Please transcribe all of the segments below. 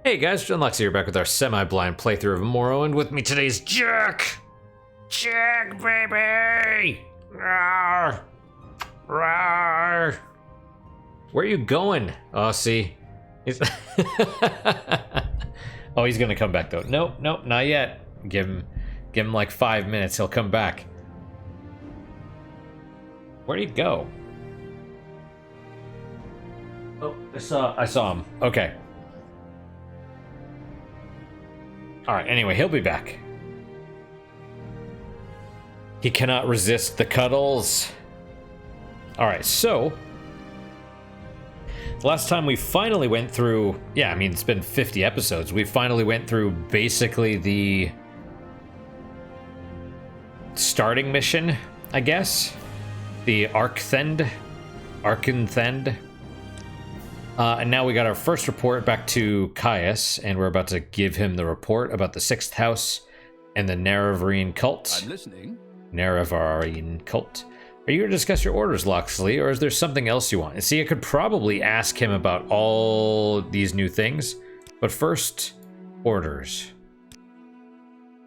Hey guys, John Lux here, back with our semi-blind playthrough of Morrowind. With me today is Jack! Jack, baby! Rawr! Rawr! Where are you going? Oh, see? He's oh, he's gonna come back though. Nope, not yet. Give him like 5 minutes, he'll come back. Where'd he go? Oh, I saw him. Okay. Alright, anyway, he'll be back. He cannot resist the cuddles. Alright, so last time we finally went through, yeah, I mean, it's been 50 episodes. We finally went through basically the starting mission, I guess. The Arkngthand. And now we got our first report back to Caius, and we're about to give him the report about the 6th house and the Nerevarine cult. I'm listening. Nerevarine cult. Are you going to discuss your orders, Loxley, or is there something else you want? See, I could probably ask him about all these new things, but first, orders.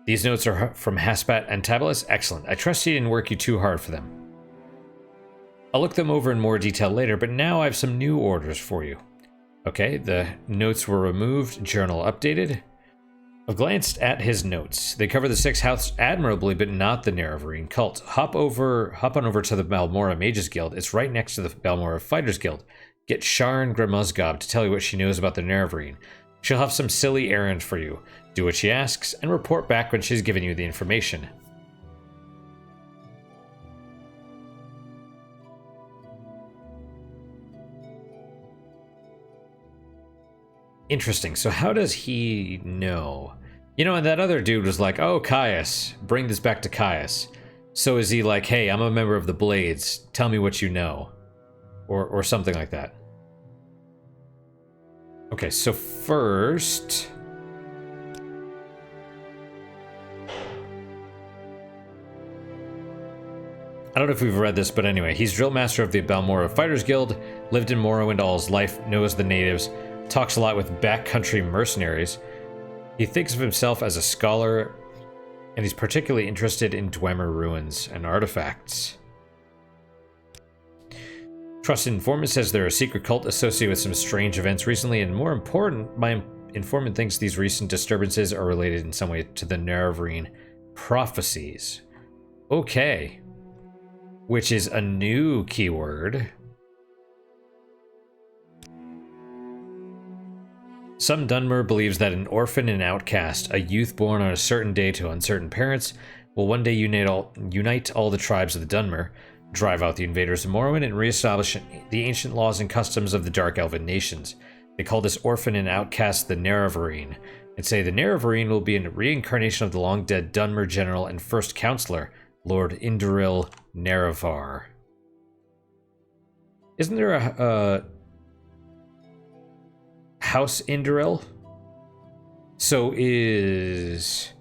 These notes are from Haspat and Tabalus. Excellent. I trust he didn't work you too hard for them. I'll look them over in more detail later, but now I have some new orders for you. Okay, the notes were removed, journal updated. I've glanced at his notes. They cover the 6th house admirably, but not the Nerevarine cult. Hop on over to the Balmora Mages Guild. It's right next to the Balmora Fighters Guild. Get Sharn Grimuzgob to tell you what she knows about the Nerevarine. She'll have some silly errand for you. Do what she asks, and report back when she's given you the information. Interesting. So how does he know? You know, and that other dude was like, oh, Caius, bring this back to Caius. So is he like, hey, I'm a member of the Blades. Tell me what you know. Or something like that. Okay, so first... I don't know if we've read this, but anyway, he's drill master of the Balmora Fighters Guild, lived in Morrowind all his life, knows the natives, talks a lot with backcountry mercenaries. He thinks of himself as a scholar, and he's particularly interested in Dwemer ruins and artifacts. Trusted informant says they're a secret cult associated with some strange events recently, and more important, my informant thinks these recent disturbances are related in some way to the Nerevarine prophecies. Okay. Which is a new keyword. Some Dunmer believes that an orphan and outcast, a youth born on a certain day to uncertain parents, will one day unite all the tribes of the Dunmer, drive out the invaders of Morrowind, and reestablish the ancient laws and customs of the Dark Elven nations. They call this orphan and outcast the Nerevarine, and say the Nerevarine will be a reincarnation of the long-dead Dunmer general and first counselor, Lord Induril Nerevar. Isn't there a House Induril? So is...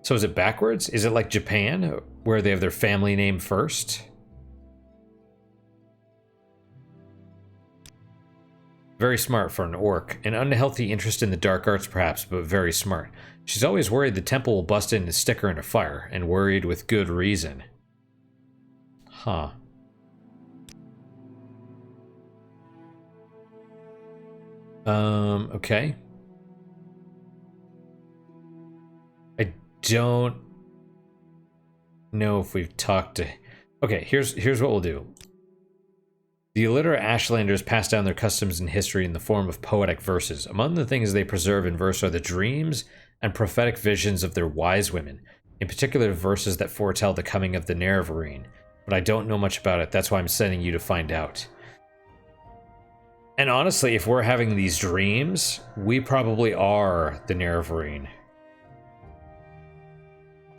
So is it backwards? Is it like Japan, where they have their family name first? Very smart for an orc. An unhealthy interest in the dark arts, perhaps, but very smart. She's always worried the temple will bust in and stick her in a fire, and worried with good reason. Huh. Okay. I don't know if we've talked to... Okay, here's what we'll do. The illiterate Ashlanders pass down their customs and history in the form of poetic verses. Among the things they preserve in verse are the dreams and prophetic visions of their wise women, in particular verses that foretell the coming of the Nerevarine. But I don't know much about it, that's why I'm sending you to find out. And honestly, if we're having these dreams, we probably are the Nerevarine.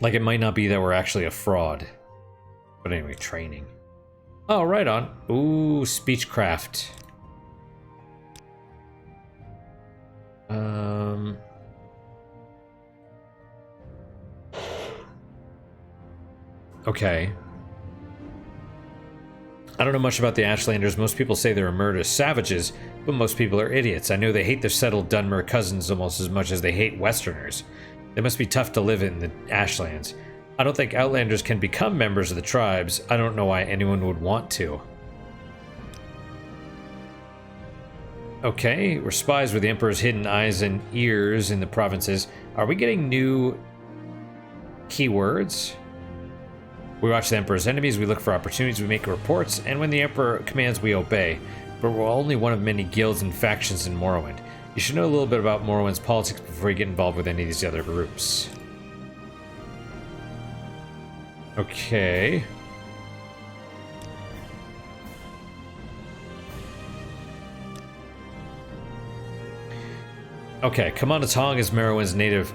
Like, it might not be that we're actually a fraud. But anyway, training. Oh, right on. Ooh, speechcraft. Okay. I don't know much about the Ashlanders. Most people say they're murderous savages, but most people are idiots. I know they hate their settled Dunmer cousins almost as much as they hate Westerners. They must be tough to live in the Ashlands. I don't think Outlanders can become members of the tribes. I don't know why anyone would want to. Okay, we're spies with the Emperor's hidden eyes and ears in the provinces. Are we getting new keywords? We watch the Emperor's enemies, we look for opportunities, we make reports, and when the Emperor commands, we obey. But we're only one of many guilds and factions in Morrowind. You should know a little bit about Morrowind's politics before you get involved with any of these other groups. Okay. Okay, Kamanathang is Morrowind's native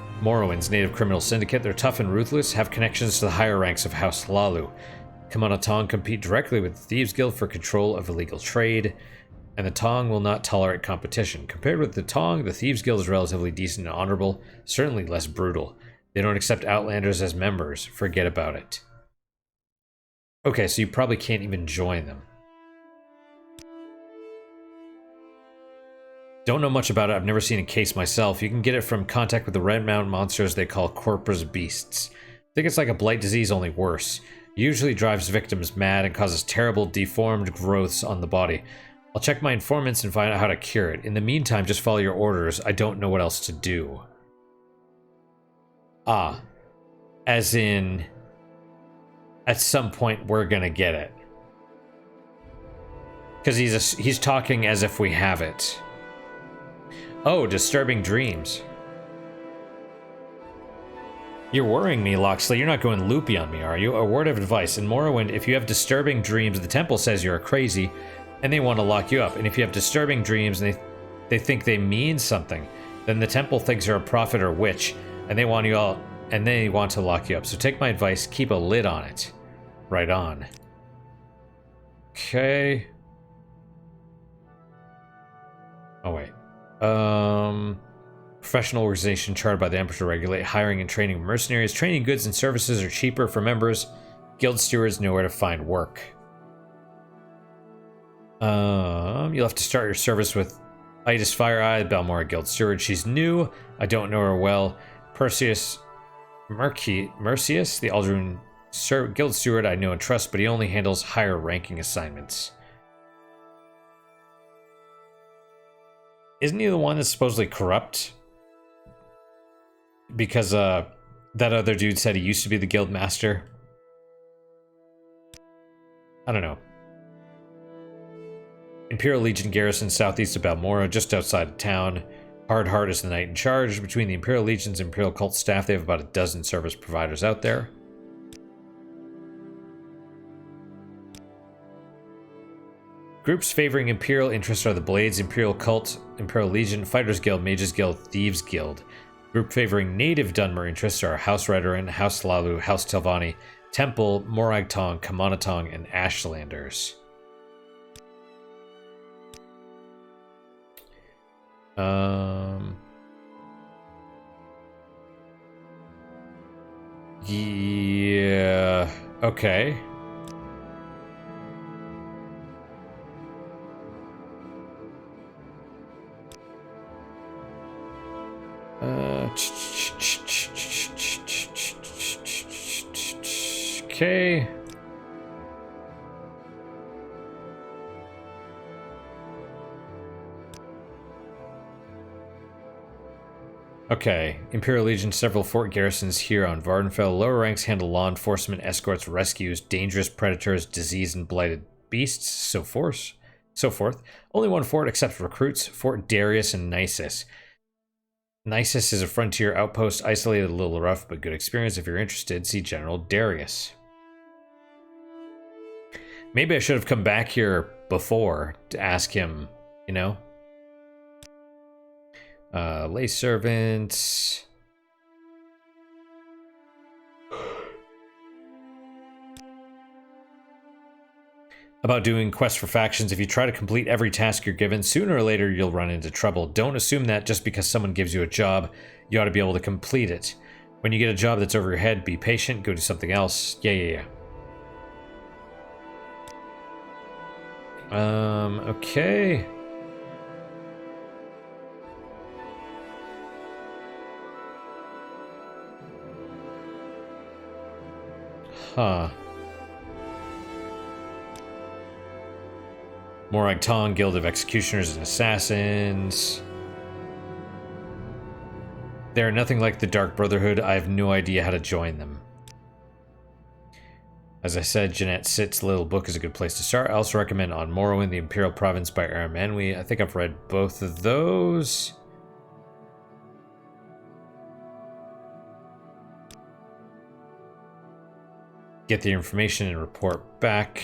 criminal syndicate. They're tough and ruthless, have connections to the higher ranks of House Lalu. Kamanathang compete directly with the Thieves Guild for control of illegal trade, and the Tong will not tolerate competition. Compared with the Tong, the Thieves Guild is relatively decent and honorable, certainly less brutal. They don't accept Outlanders as members. Forget about it. Okay, so you probably can't even join them. Don't know much about it. I've never seen a case myself. You can get it from contact with the Red Mountain monsters they call Corpus beasts. I think it's like a blight disease, only worse. Usually drives victims mad and causes terrible deformed growths on the body. I'll check my informants and find out how to cure it. In the meantime, just follow your orders. I don't know what else to do. Ah. As in, at some point we're gonna get it. Because he's talking as if we have it. Oh, disturbing dreams. You're worrying me, Locksley. You're not going loopy on me, are you? A word of advice. In Morrowind, if you have disturbing dreams, the temple says you're crazy, and they want to lock you up. And if you have disturbing dreams and they think they mean something, then the temple thinks you're a prophet or witch, and they want to lock you up. So take my advice, keep a lid on it. Right on. Okay. Oh, wait. Professional organization chartered by the Emperor to regulate hiring and training of mercenaries. Training goods and services are cheaper for members. Guild stewards know where to find work. You'll have to start your service with Itis Fireeye, Balmora Guild Steward. She's new. I don't know her well. Mercius, the Aldrune Guild Steward, I know and trust, but he only handles higher ranking assignments. Isn't he the one that's supposedly corrupt? Because that other dude said he used to be the guild master. I don't know. Imperial Legion garrison southeast of Balmora, just outside of town. Hardheart is the knight in charge. Between the Imperial Legion's and Imperial Cult staff, they have about a dozen service providers out there. Groups favoring Imperial interests are the Blades, Imperial Cult, Imperial Legion, Fighters Guild, Mages Guild, Thieves Guild. Group favoring native Dunmer interests are House Redoran, House Lalu, House Telvanni, Temple, Moragtong, Kamanathang, and Ashlanders. Yeah, okay. Okay. Okay. Imperial Legion, several fort garrisons here on Vardenfell. Lower ranks handle law enforcement, escorts, rescues, dangerous predators, disease and blighted beasts, so forth. Only one fort accepts recruits, Fort Darius and Nisus. Nisus is a frontier outpost, isolated, a little rough, but good experience. If you're interested, see General Darius. Maybe I should have come back here before to ask him, you know? Lay servants. About doing quests for factions. If you try to complete every task you're given, sooner or later you'll run into trouble. Don't assume that just because someone gives you a job, you ought to be able to complete it. When you get a job that's over your head, be patient, go do something else. Yeah. Okay. Huh. Arkngthand, Guild of Executioners and Assassins. They are nothing like the Dark Brotherhood. I have no idea how to join them. As I said, Jeanette Sitt's little book is a good place to start. I also recommend On Morrowind, The Imperial Province by Aramanwi. I think I've read both of those. Get the information and report back.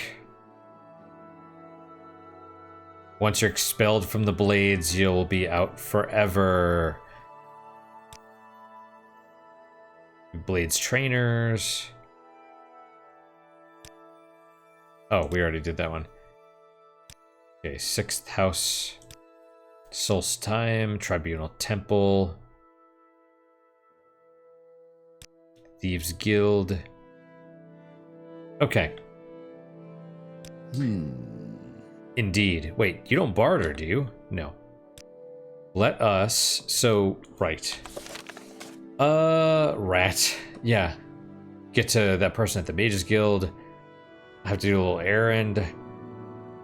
Once you're expelled from the Blades, you'll be out forever. Blades trainers. Oh, we already did that one. Okay, 6th house. Solstheim, Tribunal Temple. Thieves Guild. Okay. Indeed. Wait, you don't barter, do you? No. Let us... So, right. Rat. Yeah. Get to that person at the Mages Guild. I have to do a little errand.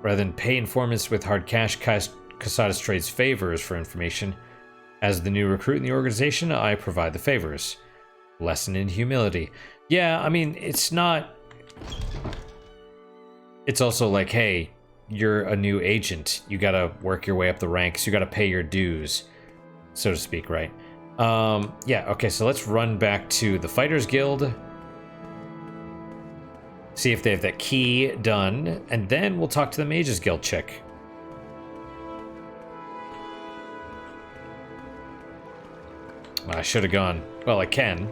Rather than pay informants with hard cash, Casadas trades favors for information. As the new recruit in the organization, I provide the favors. Lesson in humility. Yeah, I mean, it's not... It's also like, hey, you're a new agent. You gotta work your way up the ranks. You gotta pay your dues, so to speak, right? Yeah, okay, so let's run back to the Fighters Guild. See if they have that key done, and then we'll talk to the Mages Guild chick. I should have gone. Well, I can.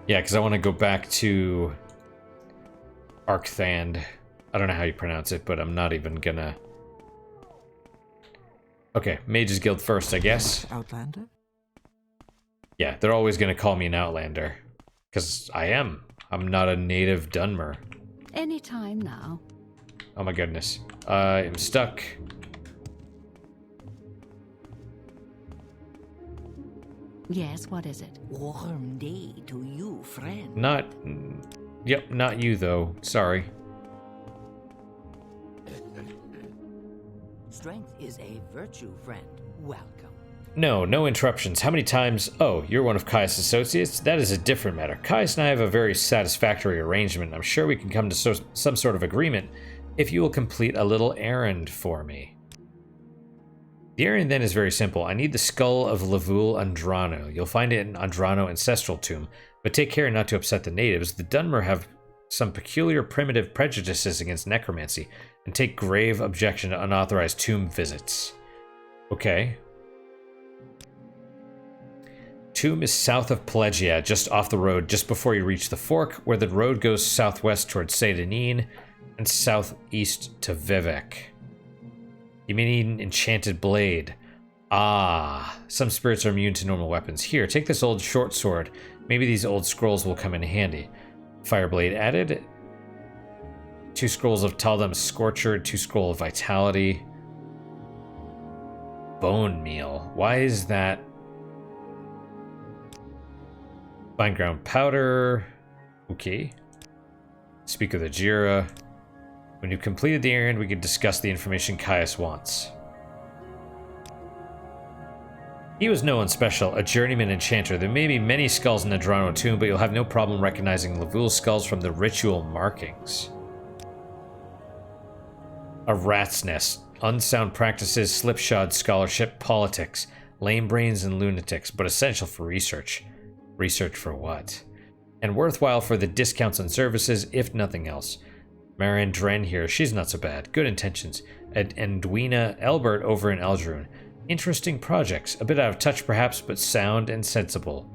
Yeah, because I want to go back to Arkngthand. I don't know how you pronounce it, but I'm not even gonna... Okay, Mages Guild first, I guess. Outlander? Yeah, they're always gonna call me an Outlander. Because I am. I'm not a native Dunmer. Anytime now. Oh my goodness. I am stuck. Yes, what is it? Warm day to you, friend. Not... Yep, not you though. Sorry. Strength is a virtue, friend. Welcome. No, no interruptions. How many times... Oh, you're one of Caius' associates? That is a different matter. Caius and I have a very satisfactory arrangement. I'm sure we can come to some sort of agreement if you will complete a little errand for me. The errand then is very simple. I need the skull of Lavul Andrano. You'll find it in Andrano Ancestral Tomb, but take care not to upset the natives. The Dunmer have some peculiar primitive prejudices against necromancy and take grave objection to unauthorized tomb visits. Okay. Tomb is south of Pelagia, just off the road, just before you reach the fork, where the road goes southwest towards Saint-Denis and southeast to Vivek. You may need an enchanted blade. Ah, some spirits are immune to normal weapons. Here, take this old short sword. Maybe these old scrolls will come in handy. Fireblade added. 2 scrolls of Taldam's Scorcher, 2 scroll of Vitality. Bone meal. Why is that? Fine ground powder. Okay. Speak of the Jira. When you've completed the errand, we can discuss the information Caius wants. He was no one special, a journeyman enchanter. There may be many skulls in the Andrano tomb, but you'll have no problem recognizing Lavul's skulls from the ritual markings. A rat's nest. Unsound practices, slipshod scholarship, politics, lame brains and lunatics, but essential for research. Research for what? And worthwhile for the discounts on services, if nothing else. Marianne Dren here, she's not so bad. Good intentions. And Edwina Elbert over in Eldrune. Interesting projects. A bit out of touch perhaps, but sound and sensible.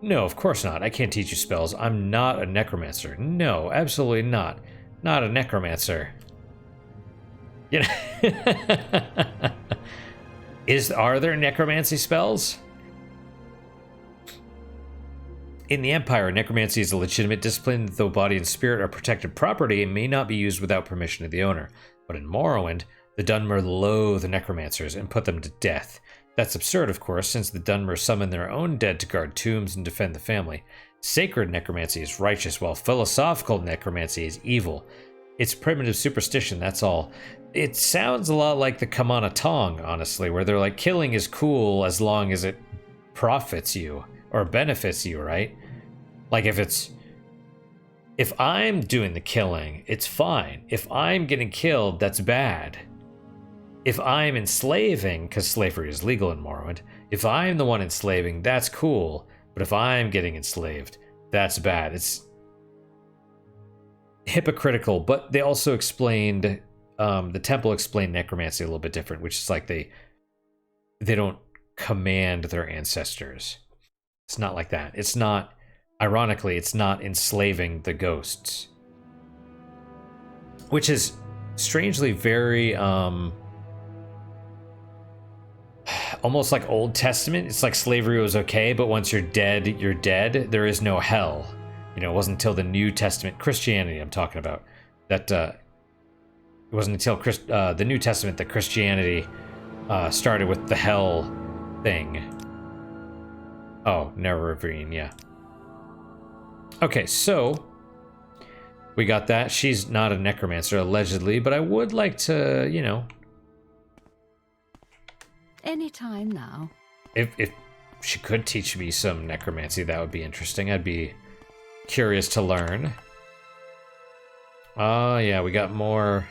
No, of course not. I can't teach you spells. I'm not a necromancer. No, absolutely not. Not a necromancer. You know, Are there necromancy spells? In the Empire, necromancy is a legitimate discipline, though body and spirit are protected property and may not be used without permission of the owner. But in Morrowind, the Dunmer loathe necromancers and put them to death. That's absurd, of course, since the Dunmer summon their own dead to guard tombs and defend the family. Sacred necromancy is righteous, while philosophical necromancy is evil. It's primitive superstition, that's all. It sounds a lot like the Kamana Tong, honestly, where they're like, killing is cool as long as it profits you or benefits you, right? Like if I'm doing the killing, it's fine. If I'm getting killed, that's bad. If I'm enslaving, because slavery is legal in Morrowind, if I'm the one enslaving, that's cool. But if I'm getting enslaved, that's bad. It's hypocritical, but they also explained, the temple explained necromancy a little bit different, which is like they don't command their ancestors. It's not like that. It's not, ironically, it's not enslaving the ghosts. Which is strangely very, almost like Old Testament. It's like slavery was okay, but once you're dead, you're dead. There is no hell. You know, it wasn't until the New Testament, Christianity I'm talking about, that it wasn't until the New Testament that Christianity started with the hell thing. Oh, Nerevarine, yeah. Okay, so we got that. She's not a necromancer, allegedly, but I would like to, you know... Anytime now. If she could teach me some necromancy, that would be interesting. I'd be curious to learn. Oh, yeah, we got more...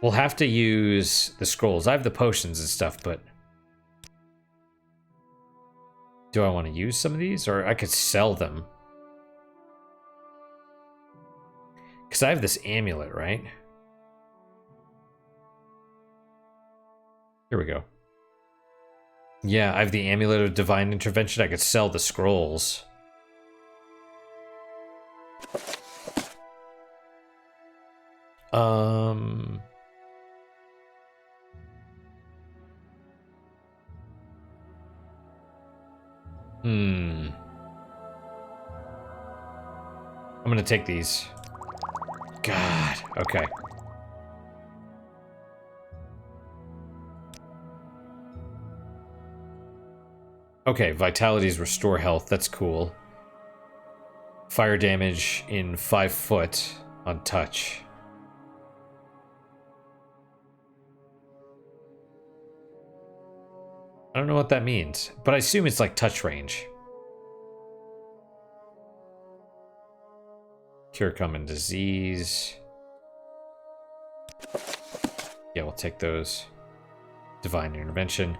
We'll have to use the scrolls. I have the potions and stuff, but... Do I want to use some of these? Or I could sell them. Because I have this amulet, right? Here we go. Yeah, I have the amulet of divine intervention. I could sell the scrolls. I'm gonna take these. God, okay. Okay, vitalities restore health, that's cool. Fire damage in 5 foot on touch. I don't know what that means, but I assume it's like touch range. Cure common disease. Yeah, we'll take those. Divine intervention.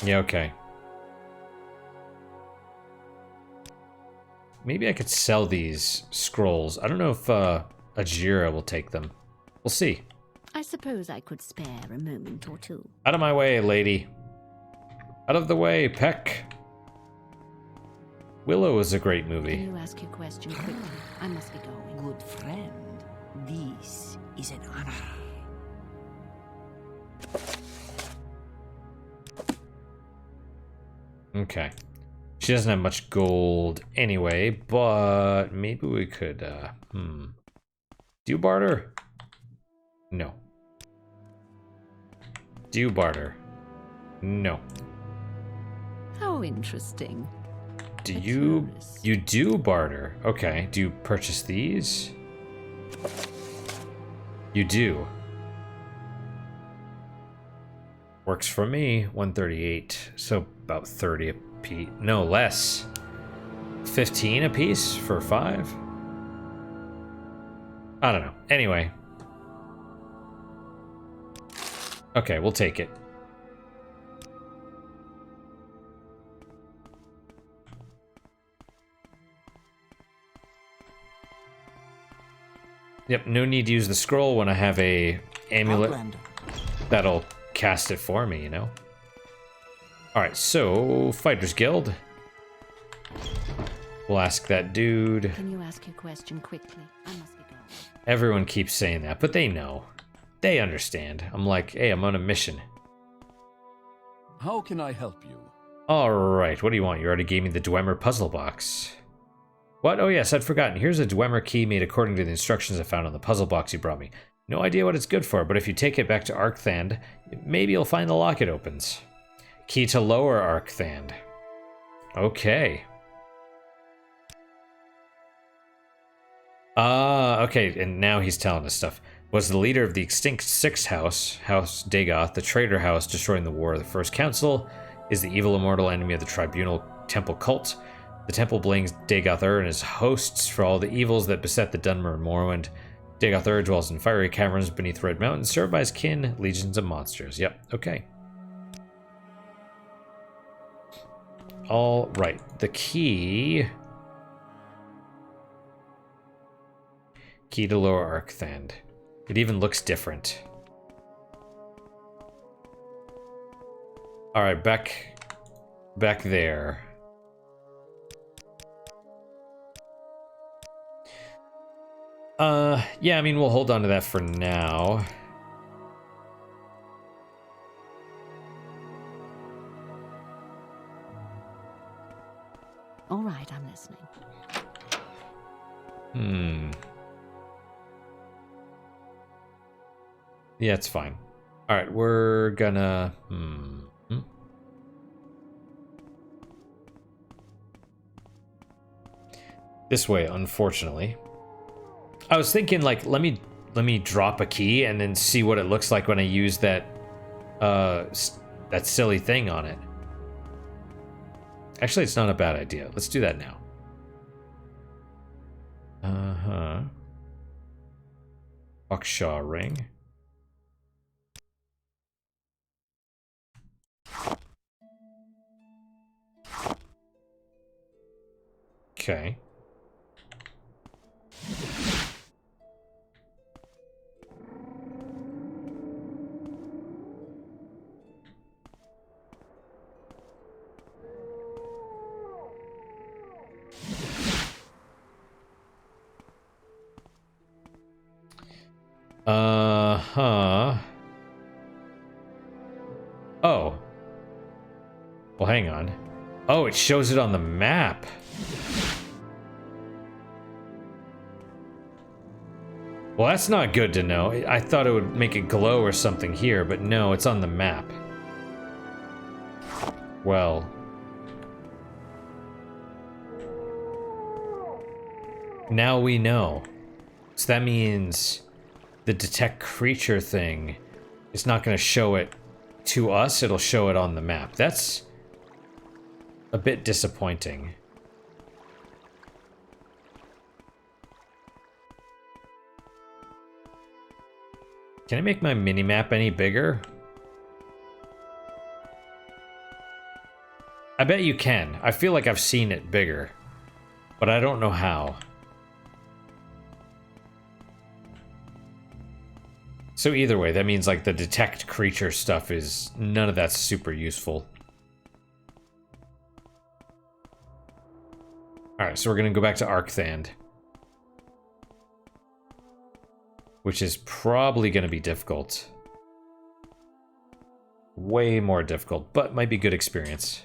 Yeah, okay. Maybe I could sell these scrolls. I don't know if Ajira will take them. We'll see. I suppose I could spare a moment or two. Out of my way, lady. Out of the way, Peck. Willow is a great movie. Can you ask your question quickly? I must be going. Good friend, this is an honor. Okay. She doesn't have much gold anyway, but maybe we could, Do you barter? No. Do you barter? No. How interesting. Do A you... tourist. You do barter. Okay. Do you purchase these? You do. Works for me. 138. So about 30 a piece. No, less. 15 a piece for 5? I don't know. Anyway. Okay, we'll take it. Yep, no need to use the scroll when I have a amulet Outlander. that'll cast it for me, you know? Alright, so Fighters Guild. We'll ask that dude. Can you ask your question quickly? I must be going. Everyone keeps saying that, but they know. They understand. I'm like, hey, I'm on a mission. How can I help you? Alright, what do you want? You already gave me the Dwemer puzzle box. What? Oh yes, I'd forgotten. Here's a Dwemer key made according to the instructions I found on the puzzle box you brought me. No idea what it's good for, but if you take it back to Arkngthand, maybe you'll find the lock it opens. Key to lower Arkngthand. Okay. Okay, and now he's telling us stuff. Was the leader of the extinct Sixth House, House Dagoth, the traitor house destroying the War of the First Council, is the evil immortal enemy of the Tribunal Temple cult. The temple blames Dagoth Ur and his hosts for all the evils that beset the Dunmer and Morrowind. Dagoth Ur dwells in fiery caverns beneath Red Mountain, served by his kin, legions of monsters. Yep, okay. All right, the key. Key to lower Arkngthand. It even looks different. All right, back there. Yeah, I mean, we'll hold on to that for now. All right, I'm listening. Yeah, it's fine. All right, we're gonna... This way, unfortunately. I was thinking, like, let me drop a key and then see what it looks like when I use that silly thing on it. Actually, it's not a bad idea. Let's do that now. Buckshaw ring. Okay. Oh. Well, hang on. Oh, it shows it on the map. Well, that's not good to know. I thought it would make it glow or something here, but no, it's on the map. Well. Now we know. So that means the detect creature thing is not going to show it to us, it'll show it on the map. That's a bit disappointing. Can I make my mini-map any bigger? I bet you can. I feel like I've seen it bigger, but I don't know how. So either way, that means like the detect creature stuff is, none of that's super useful. Alright, so we're gonna go back to Arkngthand. Which is probably gonna be difficult. Way more difficult, but might be good experience.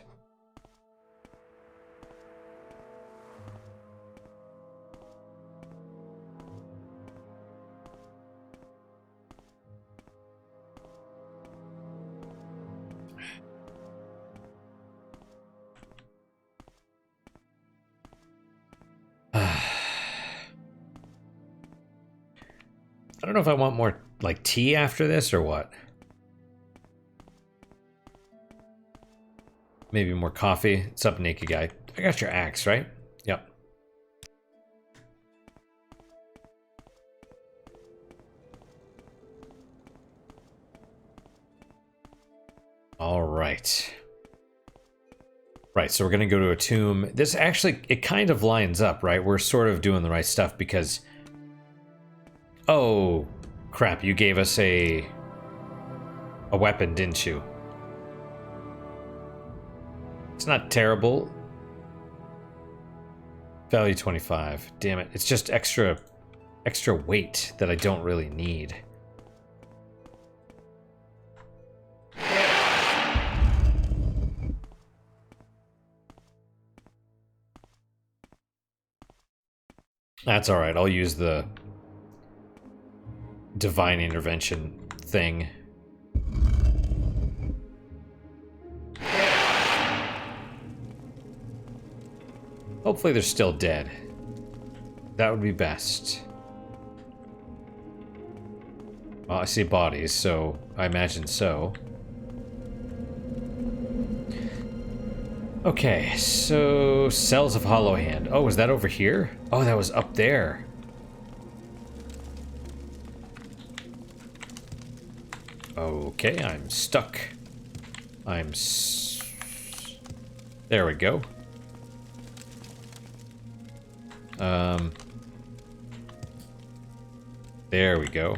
I don't know if I want more, like, tea after this or what. Maybe more coffee. What's up, naked guy? I got your axe, right? Yep. All right. Right, so we're going to go to a tomb. This actually, it kind of lines up, right? We're sort of doing the right stuff because... Oh, crap, you gave us a weapon, didn't you? It's not terrible. Value 25. Damn it. It's just extra weight that I don't really need. That's all right. I'll use the divine intervention thing. Hopefully they're still dead. That would be best. Well, I see bodies, so I imagine so. Okay, so cells of Hollow Hand. Oh, was that over here? Oh, that was up there. Okay, I'm stuck. There we go. There we go.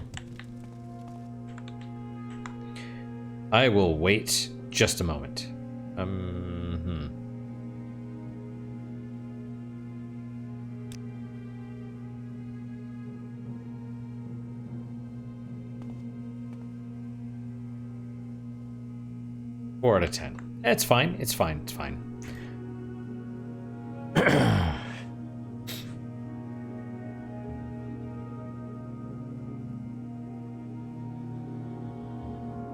I will wait just a moment. 4 out of 10. It's fine. It's fine. It's fine.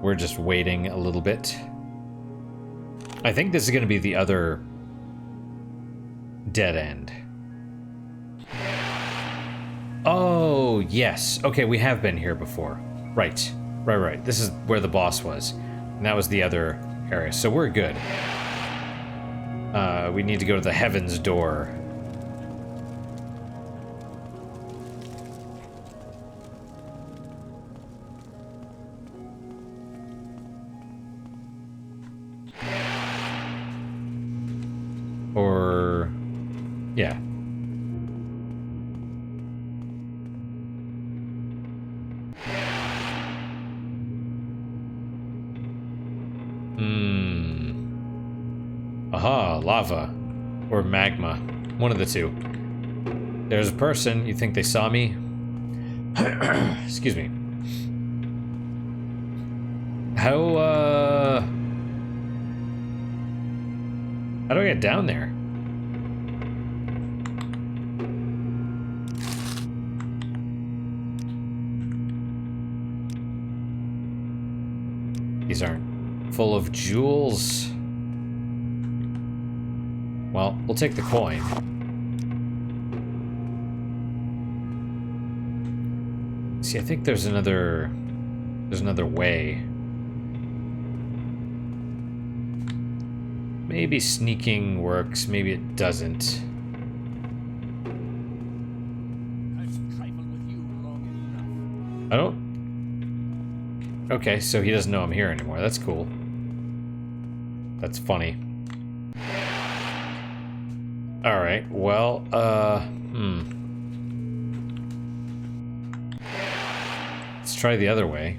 We're just waiting a little bit. I think this is going to be the other dead end. Oh, yes. Okay, we have been here before. Right. Right. This is where the boss was. And that was the other area. So we're good. We need to go to the Heaven's Door. Or... yeah. Aha, lava. Or magma. One of the two. There's a person. You think they saw me? Excuse me. How do I get down there? These aren't full of jewels. Well, we'll take the coin. See, I think there's another way. Maybe sneaking works, maybe it doesn't. I don't... Okay, so he doesn't know I'm here anymore. That's cool. That's funny. Alright, well, let's try the other way.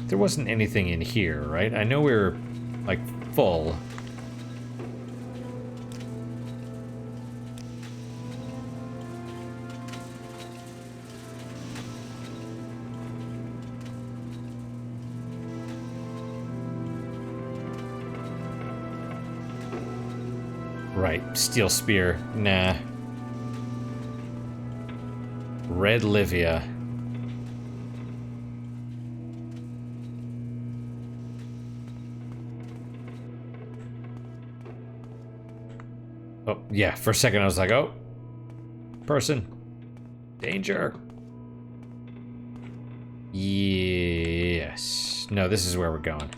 There wasn't anything in here, right? I know we were, like, full. Right, steel spear. Nah. Red Livia. Oh, yeah, for a second I was like, oh. Person. Danger. Yes. No, this is where we're going.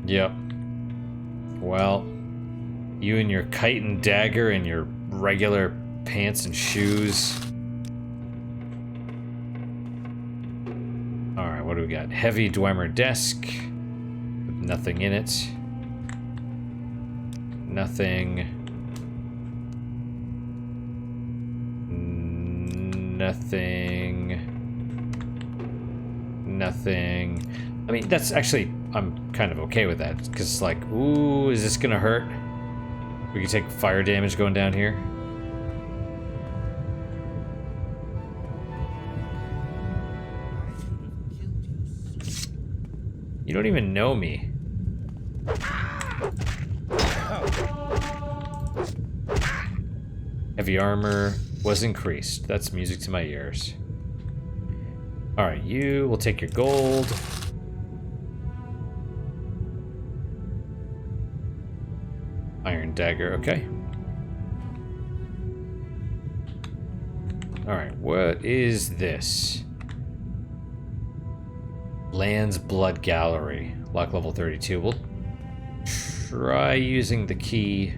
Yep. Well, you and your kite and dagger and your regular pants and shoes. we got? Heavy Dwemer desk. With nothing in it. Nothing. Nothing. Nothing. I mean, that's actually, I'm kind of okay with that. Because, like, ooh, is this gonna hurt? We can take fire damage going down here. You don't even know me. Heavy armor was increased. That's music to my ears. Alright, you will take your gold. Iron dagger, okay. Alright, what is this? Land's Blood Gallery. Lock level 32. We'll try using the key.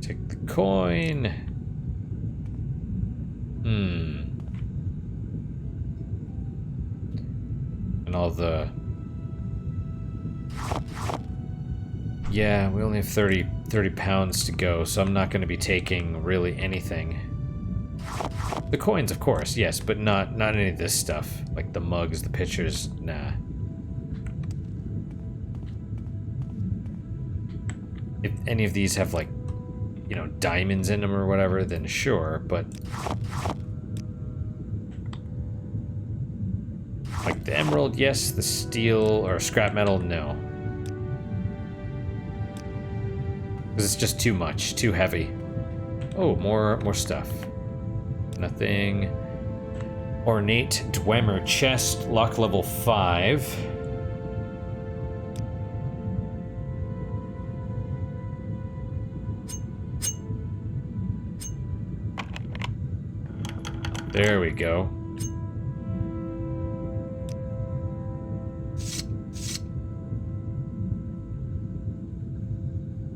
Take the coin. And all the... Yeah, we only have 30 pounds to go, so I'm not going to be taking really anything. The coins, of course, yes, but not any of this stuff. Like the mugs, the pitchers, nah. If any of these have, like, you know, diamonds in them or whatever, then sure, but... Like the emerald, yes. The steel or scrap metal, no. Because it's just too much, too heavy. Oh, more stuff. Nothing. Ornate Dwemer chest, lock level 5. There we go.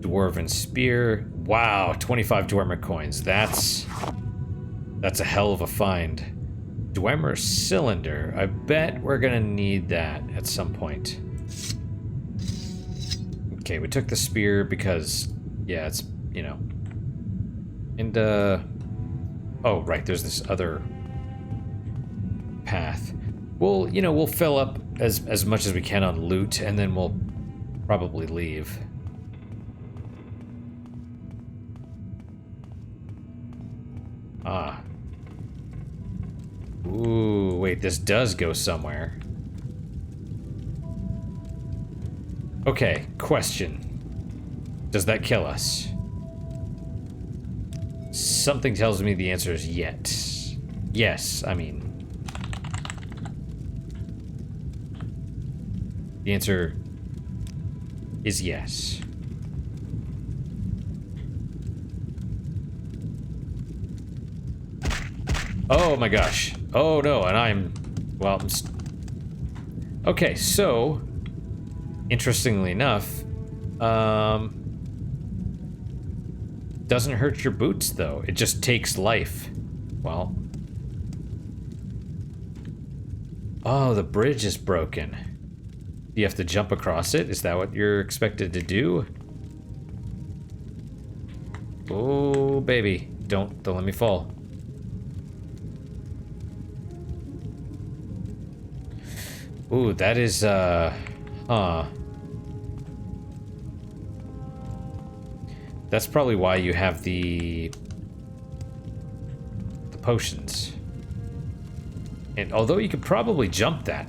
Dwarven spear. Wow, 25 Dwemer coins. That's a hell of a find. Dwemer cylinder. I bet we're gonna need that at some point. Okay, we took the spear because, yeah, it's, you know. And, oh, right, there's this other path. We'll, you know, we'll fill up as much as we can on loot, and then we'll probably leave. Ah. Ooh, wait, this does go somewhere. Okay, question. Does that kill us? Something tells me the answer is yet. Yes, I mean... The answer is yes. Oh my gosh. Oh no, and I'm... Well, okay, so... Interestingly enough... Doesn't hurt your boots, though. It just takes life. Well... Oh, the bridge is broken. You have to jump across it? Is that what you're expected to do? Oh, baby. Don't let me fall. Ooh, that is, That's probably why you have the potions. And although you could probably jump that.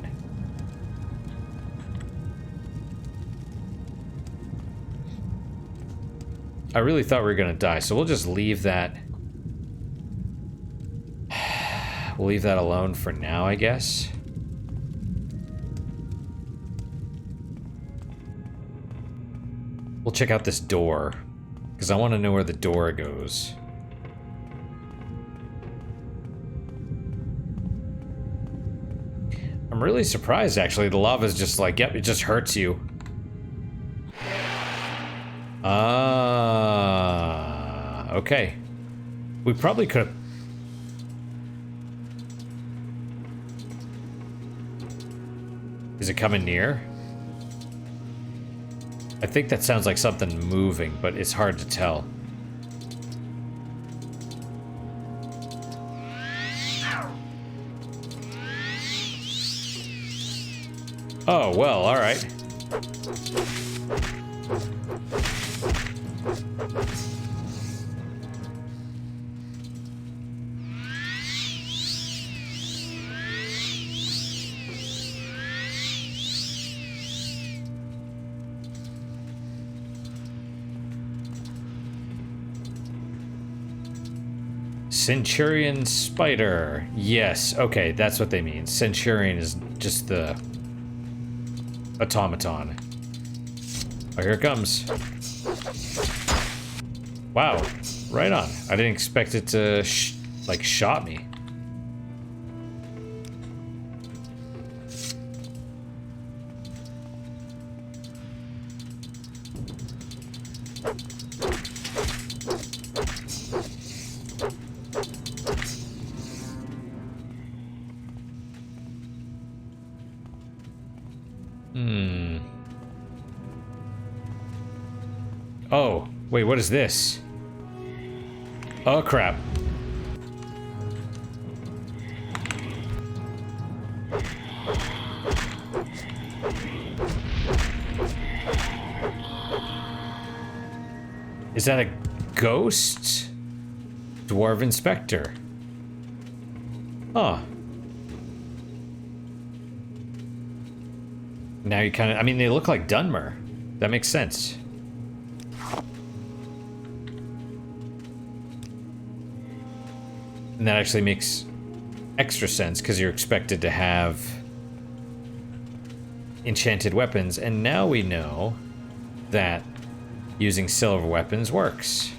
I really thought we were gonna die, so we'll just leave that. We'll leave that alone for now, I guess. We'll check out this door, because I want to know where the door goes. I'm really surprised, actually. The lava's just like, yep, it just hurts you. Ah. Okay. We probably could have... Is it coming near? I think that sounds like something moving, but it's hard to tell. Oh, well, alright. Centurion spider. Yes, okay, that's what they mean. Centurion is just the automaton. Oh, here it comes. Wow, right on. I didn't expect it to, like, shot me. Oh, wait, what is this? Oh, crap. Is that a ghost? Dwarven Spectre. Huh. Now you kind of... I mean, they look like Dunmer. That makes sense. And that actually makes extra sense, because you're expected to have enchanted weapons, and now we know that using silver weapons works.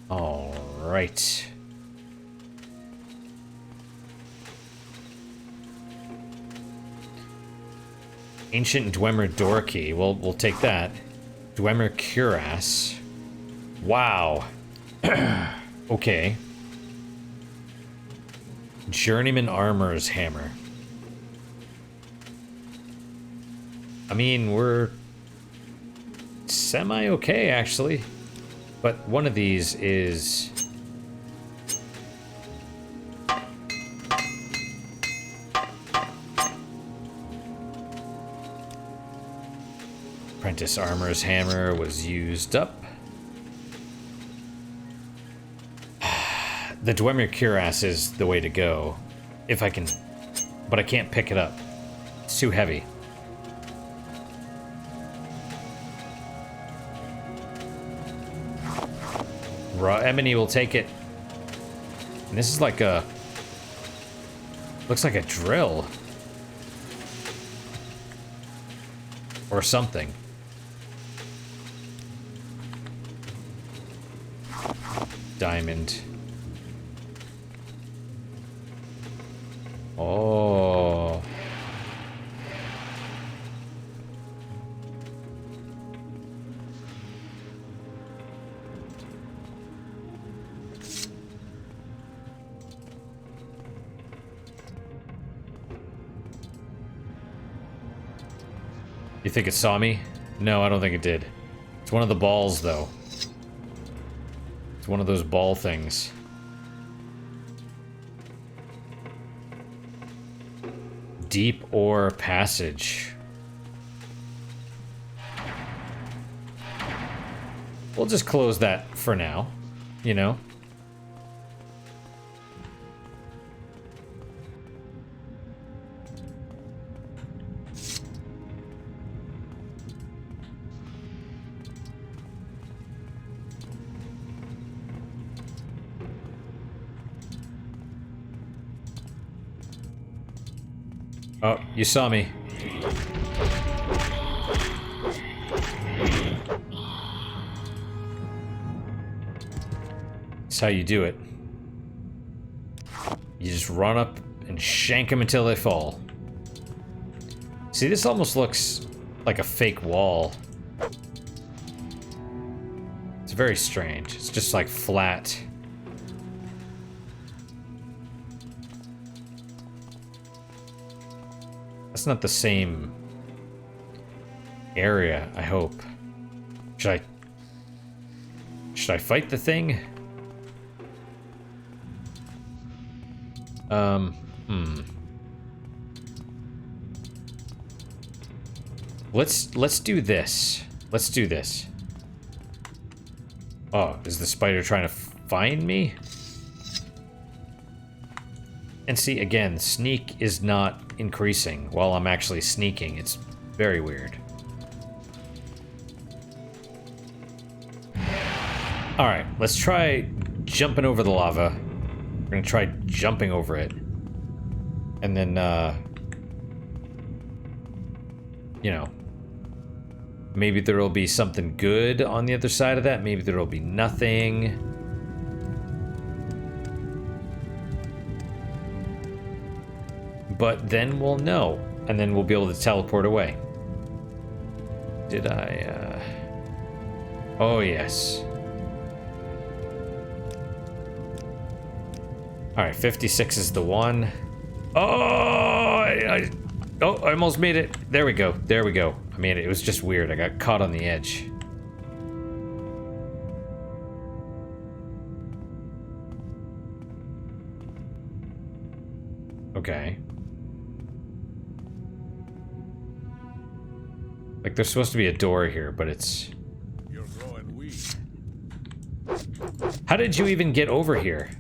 All right. Ancient Dwemer door key. Well, we'll take that. Dwemer cuirass. Wow. Okay. Journeyman armorer's hammer. I mean, we're semi-okay, actually. But one of these is... Apprentice armorer's hammer was used up. The Dwemer cuirass is the way to go. If I can... But I can't pick it up. It's too heavy. Raw ebony will take it. And this is like a... Looks like a drill. Or something. Diamond. Oh. You think it saw me? No, I don't think it did. It's one of the balls, though. It's one of those ball things. Deep ore passage. We'll just close that for now, you know? Oh, you saw me. That's how you do it. You just run up and shank them until they fall. See, this almost looks like a fake wall. It's very strange. It's just like flat. That's not the same area, I hope. Should I fight the thing? Let's do this. Let's do this. Oh, is the spider trying to find me? And see, again, sneak is not increasing while I'm actually sneaking. It's very weird. Alright, let's try jumping over the lava. We're gonna try jumping over it. And then, you know, maybe there will be something good on the other side of that. Maybe there will be nothing. But then we'll know. And then we'll be able to teleport away. Did I, Oh, yes. Alright, 56 is the one. Oh, I almost made it. There we go. There we go. I made it. It was just weird. I got caught on the edge. Okay. Like, there's supposed to be a door here, but it's... You're growing weak. How did you even get over here?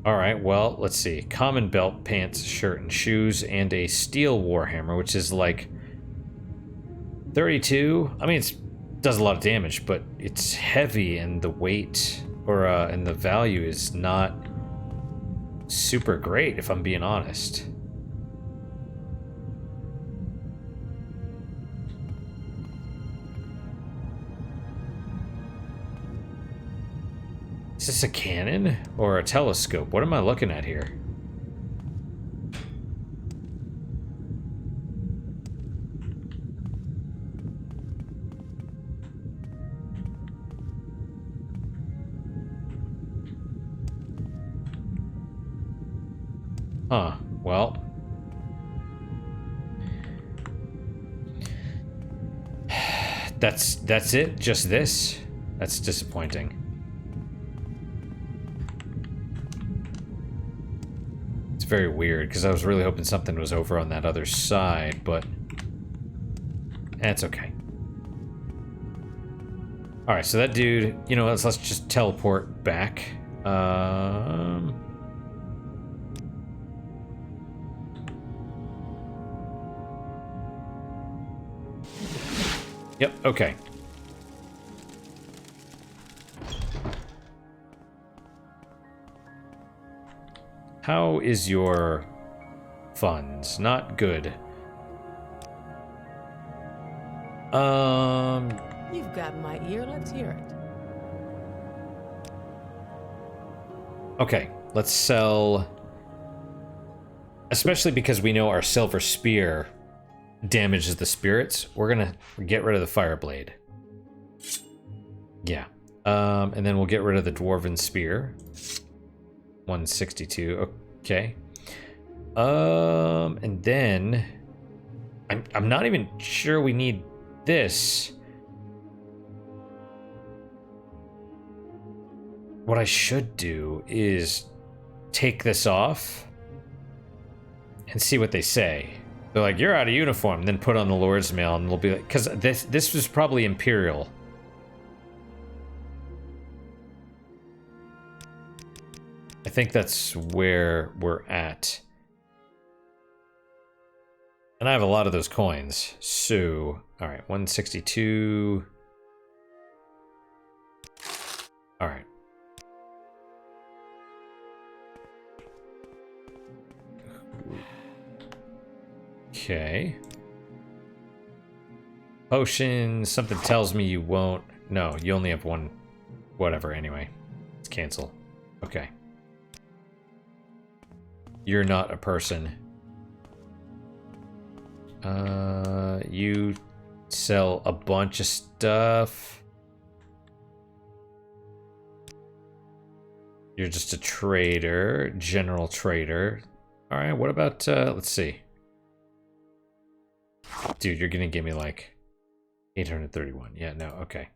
Alright, well, let's see. Common belt, pants, shirt, and shoes, and a steel warhammer, which is like 32. I mean, it does a lot of damage, but it's heavy, and the weight, or, and the value is not super great, if I'm being honest. Is this a cannon or a telescope? What am I looking at here? Huh, well. That's it? Just this? That's disappointing. It's very weird, because I was really hoping something was over on that other side, but... that's okay. Alright, so that dude, you know, let's just teleport back. Yep, okay. How is your funds? Not good. You've got my ear, let's hear it. Okay, let's sell... Especially because we know our silver spear damages the spirits, we're gonna get rid of the fire blade. Yeah. And then we'll get rid of the dwarven spear. 162. Okay. And then I'm not even sure we need this. What I should do is take this off and see what they say. They're like, you're out of uniform, then put on the Lord's mail, and they'll be like, because this was probably Imperial. I think that's where we're at. And I have a lot of those coins, so... Alright, 162... Alright. Okay. Potions, something tells me you won't. No, you only have one. Whatever, anyway. Let's cancel. Okay. You're not a person. You sell a bunch of stuff. You're just a trader, general trader. All right, what about, let's see. Dude, you're gonna give me like 831. Yeah, no, okay.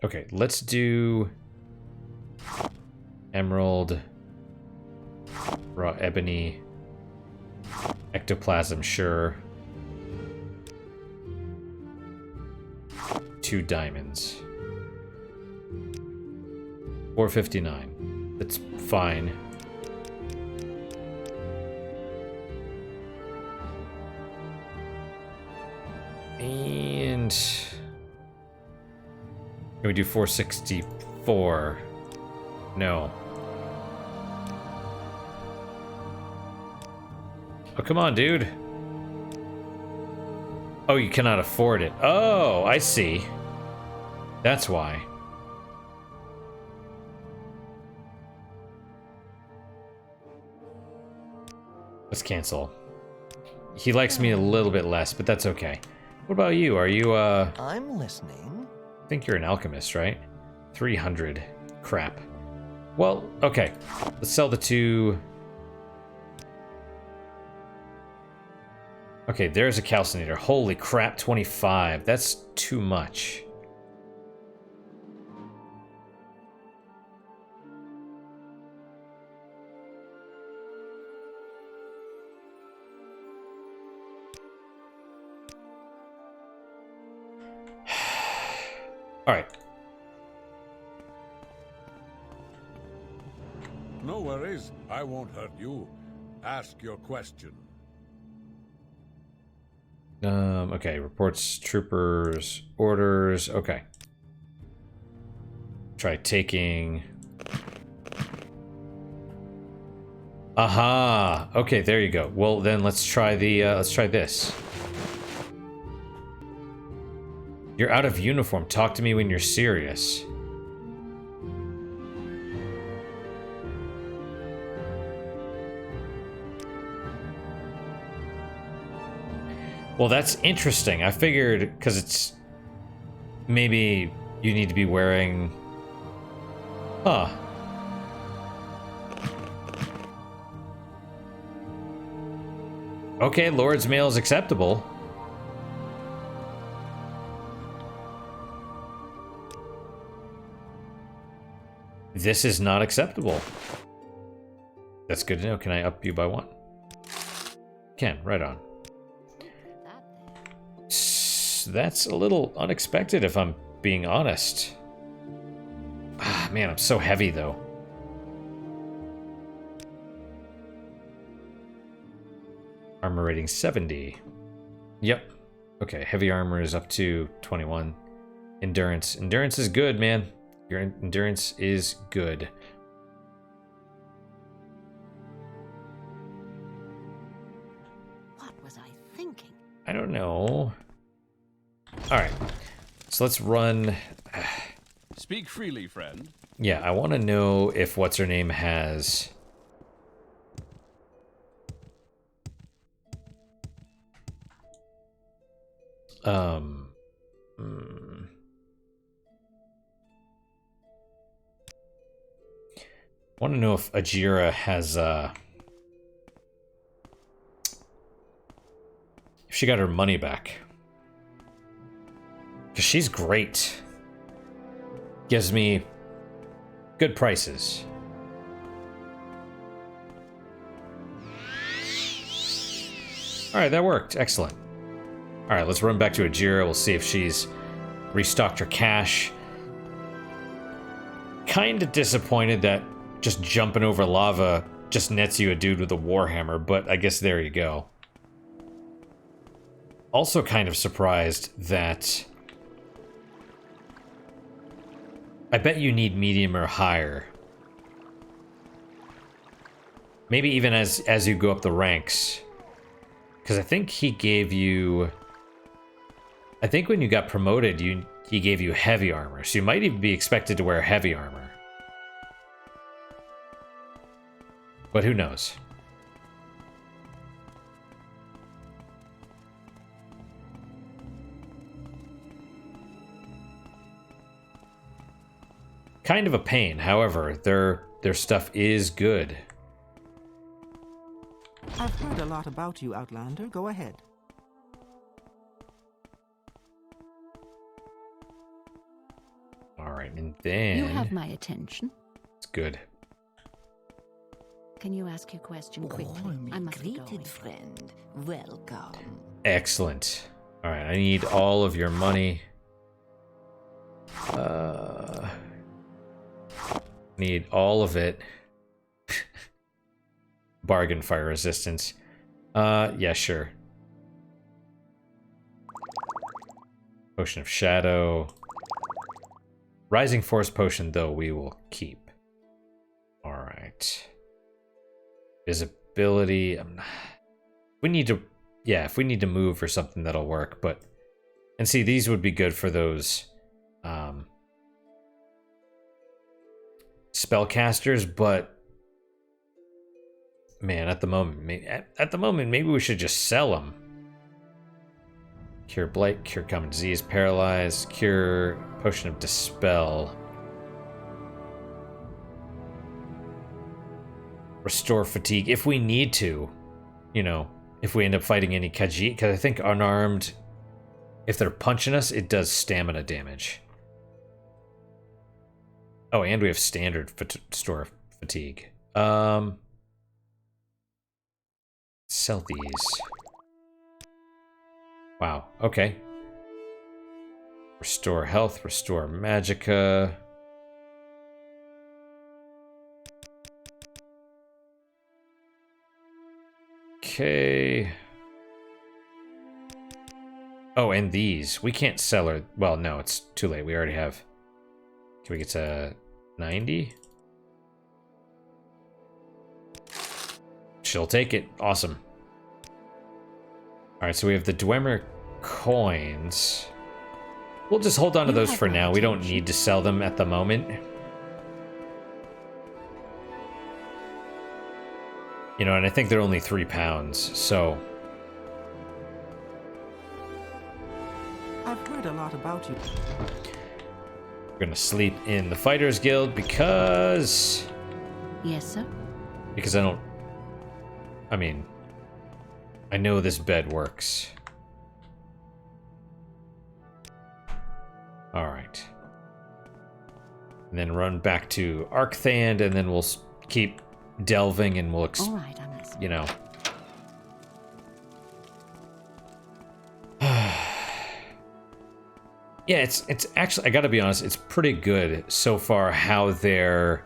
Okay, let's do emerald, raw ebony, ectoplasm, sure. 2 diamonds. 459. That's fine. And can we do 464? No. Oh, come on, dude. Oh, you cannot afford it. Oh, I see. That's why. Let's cancel. He likes me a little bit less, but that's okay. What about you? Are you, I'm listening. I think you're an alchemist, right? 300. Crap. Well, okay. Let's sell the 2... Okay, there's a calcinator. Holy crap, 25. That's too much. All right. No worries. I won't hurt you. Ask your question. Okay, reports, troopers, orders, okay. Try taking... Aha! Okay, there you go. Well, then let's try the, let's try this. You're out of uniform. Talk to me when you're serious. Well, that's interesting. I figured, because it's... Maybe you need to be wearing... Huh. Okay, Lord's Mail is acceptable. This is not acceptable. That's good to know. Can I up you by 1? Can, right on. That's a little unexpected if I'm being honest. Ah, man, I'm so heavy though. Armor rating 70. Yep. Okay, heavy armor is up to 21. Endurance. Endurance is good, man. Your endurance is good. What was I thinking? I don't know. Alright. So let's run... Speak freely, friend. Yeah, I want to know if what's-her-name has... I want to know if Ajira has, if she got her money back. Because she's great. Gives me good prices. Alright, that worked. Excellent. Alright, let's run back to Ajira. We'll see if she's restocked her cash. Kinda disappointed that just jumping over lava just nets you a dude with a warhammer, but I guess there you go. Also kind of surprised that... I bet you need medium or higher. Maybe even as you go up the ranks. Because I think he gave you... I think when you got promoted, he gave you heavy armor, so you might even be expected to wear heavy armor. But who knows? Kind of a pain, however, their stuff is good. I've heard a lot about you, Outlander. Go ahead. Alright, and then... You have my attention. It's good. Can you ask your question quickly? I must be going. Greeted friend, welcome. Excellent. Alright, I need all of your money. Need all of it. Bargain fire resistance. Yeah, sure. Potion of Shadow. Rising Force Potion, though, we will keep. Alright. Visibility. We need to... Yeah, if we need to move or something, that'll work, but... And see, these would be good for those... spellcasters, but... Man, at the moment, maybe we should just sell them. Cure Blight, Cure Common Disease, Paralyze, Cure Potion of Dispel. Restore Fatigue, if we need to. You know, if we end up fighting any Khajiit, because I think unarmed, if they're punching us, it does stamina damage. Oh, and we have standard Restore Fatigue. Sell these. Wow, okay. Restore health, restore magicka. Okay. Oh, and these. We can't sell her. Well, no, it's too late. We already have. Can we get to 90? She'll take it. Awesome. Alright, so we have the Dwemer coins. We'll just hold on to those for now. We don't need to sell them at the moment. You know, and I think they're only £3, so... I've heard a lot about you. We're gonna sleep in the Fighters Guild because... Yes, sir. Because I don't... I mean... I know this bed works. Alright. And then run back to Arkngthand, and then we'll keep delving, and we'll... All right, I'm listening. You know... Yeah, it's actually, I gotta be honest, it's pretty good so far how the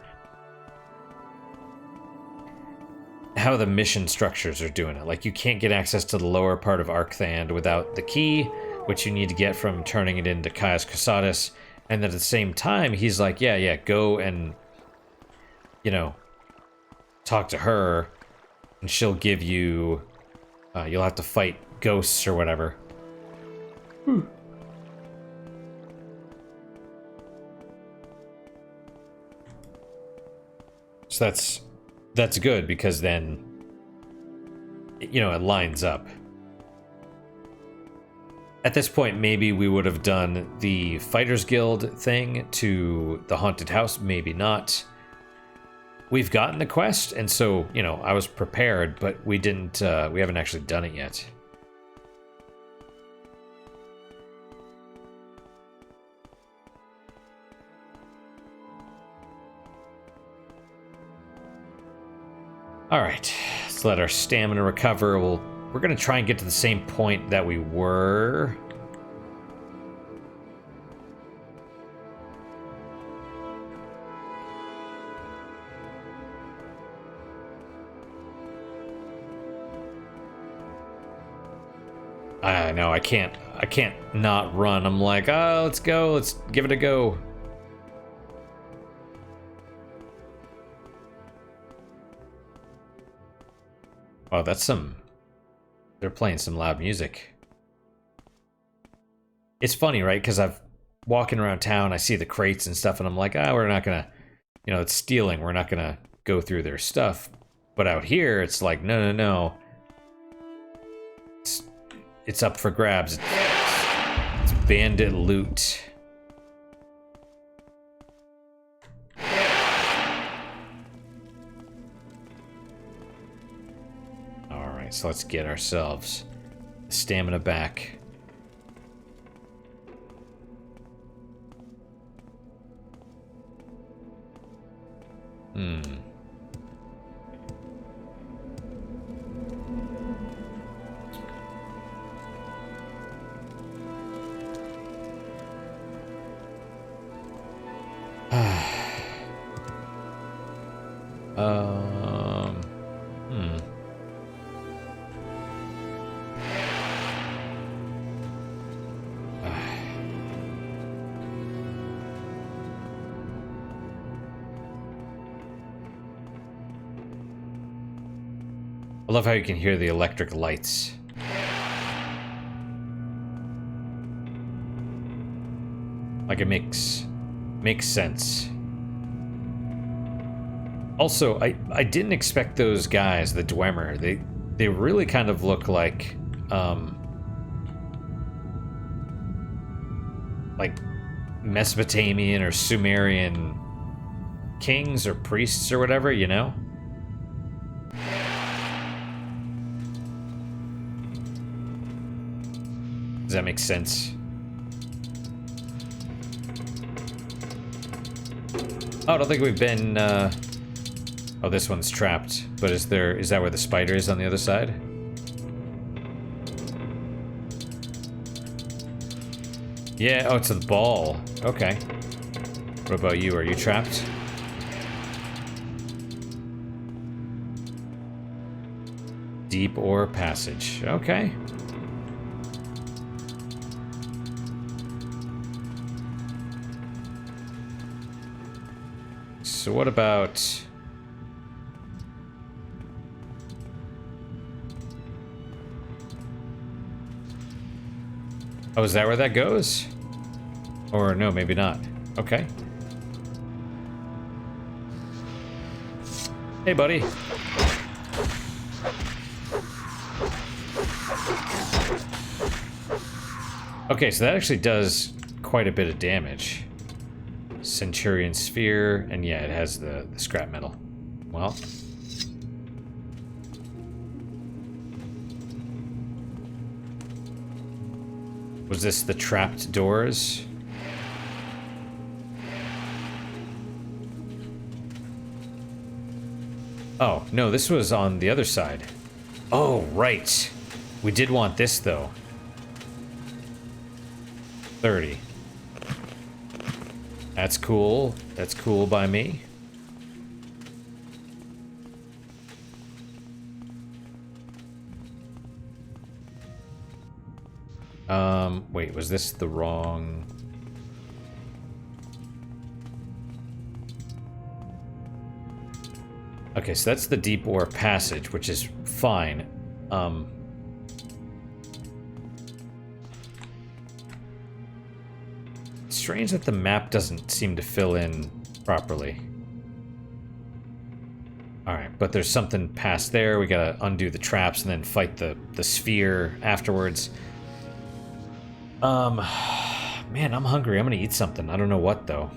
mission structures are doing it. Like, you can't get access to the lower part of Arkngthand without the key, which you need to get from turning it into Caius Crusadus. And then at the same time, he's like, yeah, go and, you know, talk to her, and she'll give you, you'll have to fight ghosts or whatever. So that's good, because then, you know, it lines up. At this point, maybe we would have done the Fighters Guild thing to the haunted house, maybe not. We've gotten the quest, and so, you know, I was prepared, but we didn't, we haven't actually done it yet. All right, let's let our stamina recover. We're gonna try and get to the same point that we were. I know, I can't not run. I'm like, oh, let's go, let's give it a go. Oh, that's some... They're playing some loud music. it's funny, right? Because I've walking around town, I see the crates and stuff, and I'm like, we're not gonna, it's stealing. We're not gonna go through their stuff. But out here, it's like, no. It's up for grabs. It's bandit loot. Alright, so let's get ourselves the stamina back. I love how you can hear the electric lights. Like it makes sense. Also, I didn't expect those guys, the Dwemer. They really kind of look like Mesopotamian or Sumerian kings or priests or whatever, you know? Does that make sense? Oh, I don't think we've been, Oh, this one's trapped. But is that where the spider is on the other side? Yeah, oh, it's the ball. Okay. What about you? Are you trapped? Deep ore passage. Okay. So what about... Oh, is that where that goes? Or no, maybe not. Okay. Hey, buddy. Okay, so that actually does quite a bit of damage. Centurion Sphere, and yeah, it has the scrap metal. Well. Was this the trapped doors? Oh, no, this was on the other side. Oh, right. We did want this, though. 30. That's cool. That's cool by me. Wait, was this the wrong... Okay, so that's the deep ore passage, which is fine. Strange that the map doesn't seem to fill in properly. Alright, but there's something past there. We gotta undo the traps and then fight the sphere afterwards. Man, I'm hungry. I'm gonna eat something. I don't know what, though.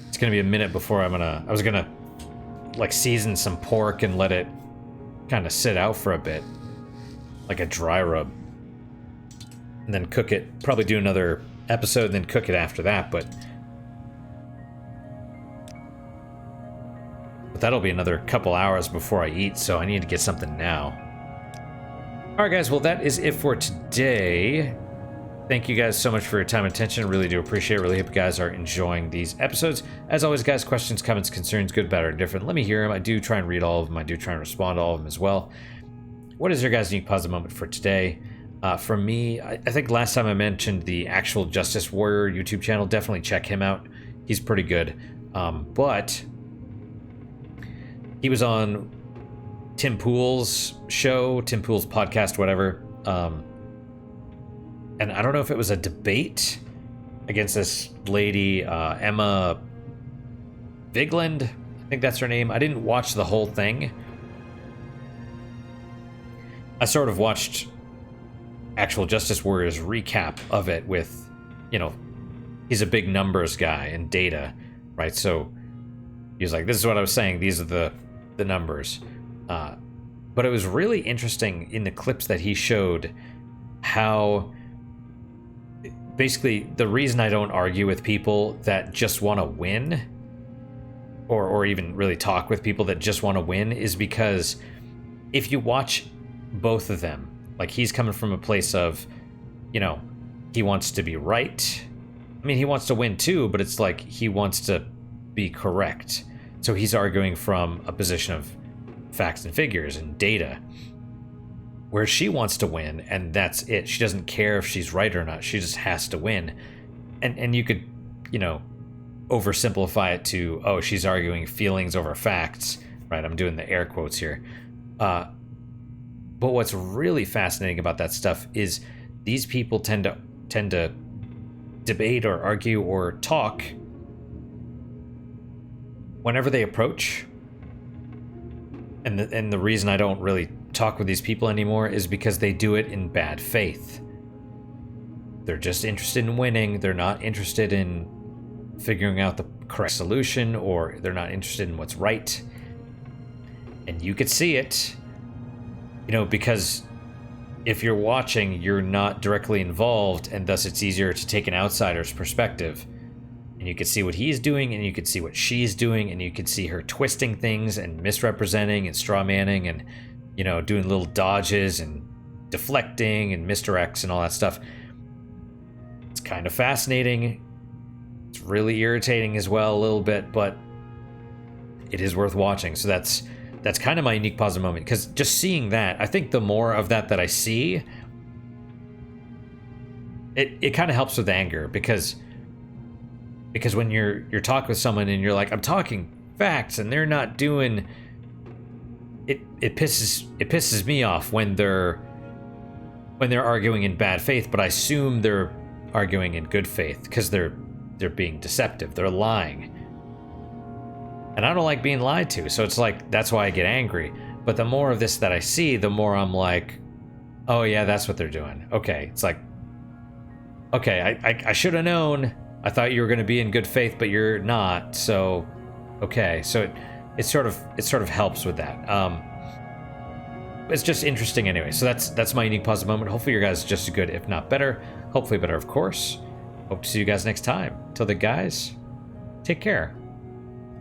It's gonna be a minute before I was gonna, like, season some pork and let it kind of sit out for a bit. Like a dry rub. And then cook it. Probably do another episode and then cook it after that, but that'll be another couple hours before I eat, so I need to get something now. Alright guys, well that is it for today. Thank you guys so much for your time and attention. Really do appreciate it. Really hope you guys are enjoying these episodes. As always, guys, questions, comments, concerns, good, bad, or indifferent, let me hear them. I do try and read all of them. I do try and respond to all of them as well. What is your guys' unique positive moment for today? For me, I think last time I mentioned the Actual Justice Warrior YouTube channel. Definitely check him out. He's pretty good. But he was on Tim Pool's show, Tim Pool's podcast, whatever. and I don't know if it was a debate against this lady, Emma Vigland, I think that's her name. I didn't watch the whole thing. I sort of watched Actual Justice Warrior's recap of it with, you know, he's a big numbers guy and data, right? So he was like, this is what I was saying, these are the numbers. But it was really interesting in the clips that he showed how basically the reason I don't argue with people that just want to win, or even really talk with people that just want to win, is because if you watch both of them, like he's coming from a place of, you know, he wants to be right. I mean, he wants to win too, but it's like he wants to be correct. So he's arguing from a position of facts and figures and data, where she wants to win, and that's it. She doesn't care if she's right or not. She just has to win. And you could, you know, oversimplify it to, oh, she's arguing feelings over facts, right? I'm doing the air quotes here. But what's really fascinating about that stuff is these people tend to debate or argue or talk whenever they approach. And the reason I don't really talk with these people anymore is because they do it in bad faith. They're just interested in winning. They're not interested in figuring out the correct solution, or they're not interested in what's right. And you could see it, you know, because if you're watching, you're not directly involved, and thus it's easier to take an outsider's perspective. And you could see what he's doing, and you could see what she's doing, and you could see her twisting things and misrepresenting and straw manning and, you know, doing little dodges and deflecting and misdirects and all that stuff. It's kind of fascinating. It's really irritating as well a little bit, but it is worth watching. So that's kind of my unique positive moment, because just seeing that, I think the more of that I see, it kind of helps with anger, because when you're talking with someone and you're like, I'm talking facts, and they're not doing it, it pisses me off when they're arguing in bad faith, but I assume they're arguing in good faith because they're being deceptive, they're lying. And I don't like being lied to, so it's like, that's why I get angry. But the more of this that I see, the more I'm like, oh yeah, that's what they're doing. Okay, it's like, okay, I should have known. I thought you were going to be in good faith, but you're not. So, okay, so it sort of helps with that. It's just interesting anyway. So that's my unique positive moment. Hopefully your guys are just as good, if not better. Hopefully better, of course. Hope to see you guys next time. Till then, guys, take care.